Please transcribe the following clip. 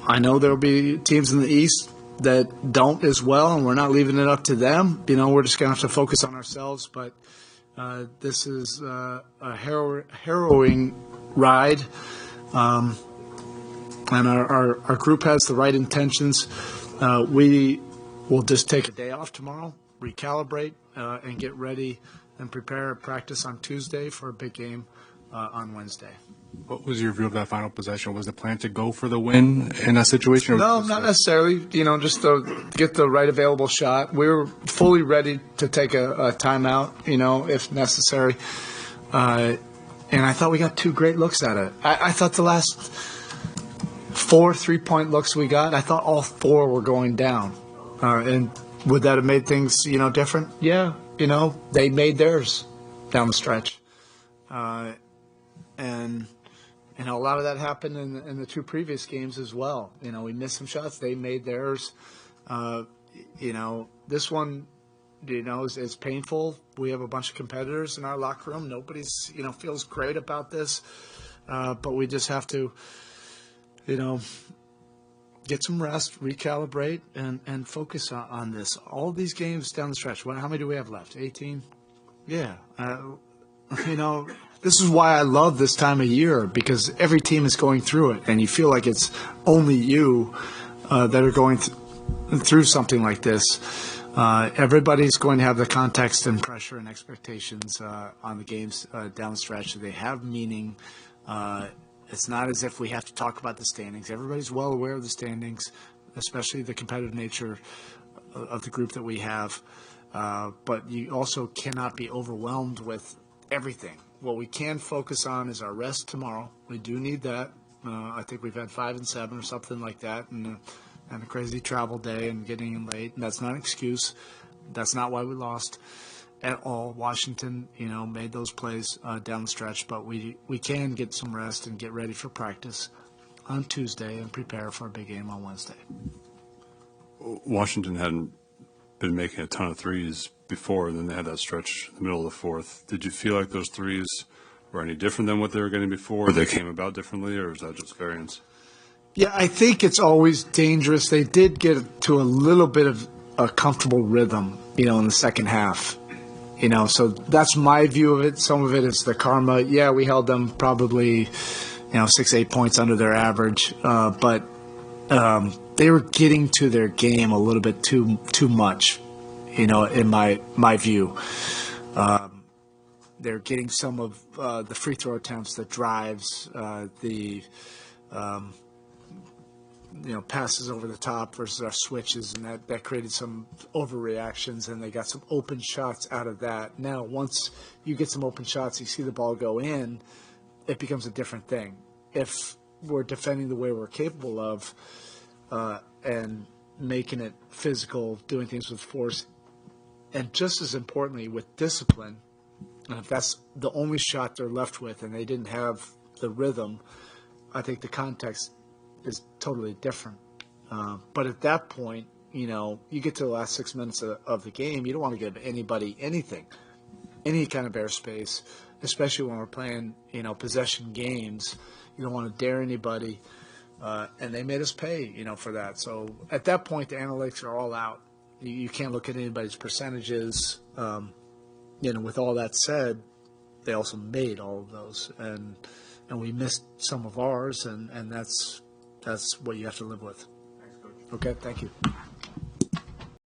I know there will be teams in the East that don't as well, and we're not leaving it up to them. We're just going to have to focus on ourselves. But this is a harrowing ride, and our group has the right intentions. We will just take a day off tomorrow, recalibrate, and get ready and prepare practice on Tuesday for a big game on Wednesday. What was your view of that final possession? Was the plan to go for the win in that situation? No, not necessarily. Just to get the right available shot. We were fully ready to take a timeout, if necessary. And I thought we got 2 great looks at it. I thought the last 4 3-point looks we got, I thought all 4 were going down. And would that have made things, different? Yeah. They made theirs down the stretch. And a lot of that happened in the 2 previous games as well. We missed some shots. They made theirs. This one, is painful. We have a bunch of competitors in our locker room. Nobody's, feels great about this. But we just have to, get some rest, recalibrate, and focus on this. All these games down the stretch. How many do we have left? 18? Yeah. This is why I love this time of year, because every team is going through it, and you feel like it's only you that are going through something like this. Everybody's going to have the context and pressure and expectations on the games down the stretch. They have meaning. It's not as if we have to talk about the standings. Everybody's well aware of the standings, especially the competitive nature of the group that we have. But you also cannot be overwhelmed with everything. What we can focus on is our rest tomorrow. We do need that. I think we've had 5 and 7 or something like that, and a crazy travel day and getting in late. And that's not an excuse. That's not why we lost at all. Washington, made those plays down the stretch, but we can get some rest and get ready for practice on Tuesday and prepare for a big game on Wednesday. Washington hadn't been making a ton of threes before, then they had that stretch in the middle of the fourth. Did you feel like those threes were any different than what they were getting before? They came about differently, or was that just variance? Yeah, I think it's always dangerous. They did get to a little bit of a comfortable rhythm, in the second half. So that's my view of it. Some of it is the karma. Yeah, we held them probably, 6-8 points under their average, but they were getting to their game a little bit too much, in my view. They're getting some of the free throw attempts, the drives, the passes over the top versus our switches, and that created some overreactions, and they got some open shots out of that. Now, once you get some open shots, you see the ball go in, it becomes a different thing. If we're defending the way we're capable of and making it physical, doing things with force, and just as importantly, with discipline, if that's the only shot they're left with and they didn't have the rhythm, I think the context is totally different. But at that point, you get to the last 6 minutes of the game, you don't want to give anybody anything, any kind of airspace, especially when we're playing, possession games. You don't want to dare anybody, and they made us pay, for that. So at that point, the analytics are all out. You can't look at anybody's percentages. With all that said, they also made all of those, and we missed some of ours, and that's what you have to live with. Thanks, Coach. Okay, thank you.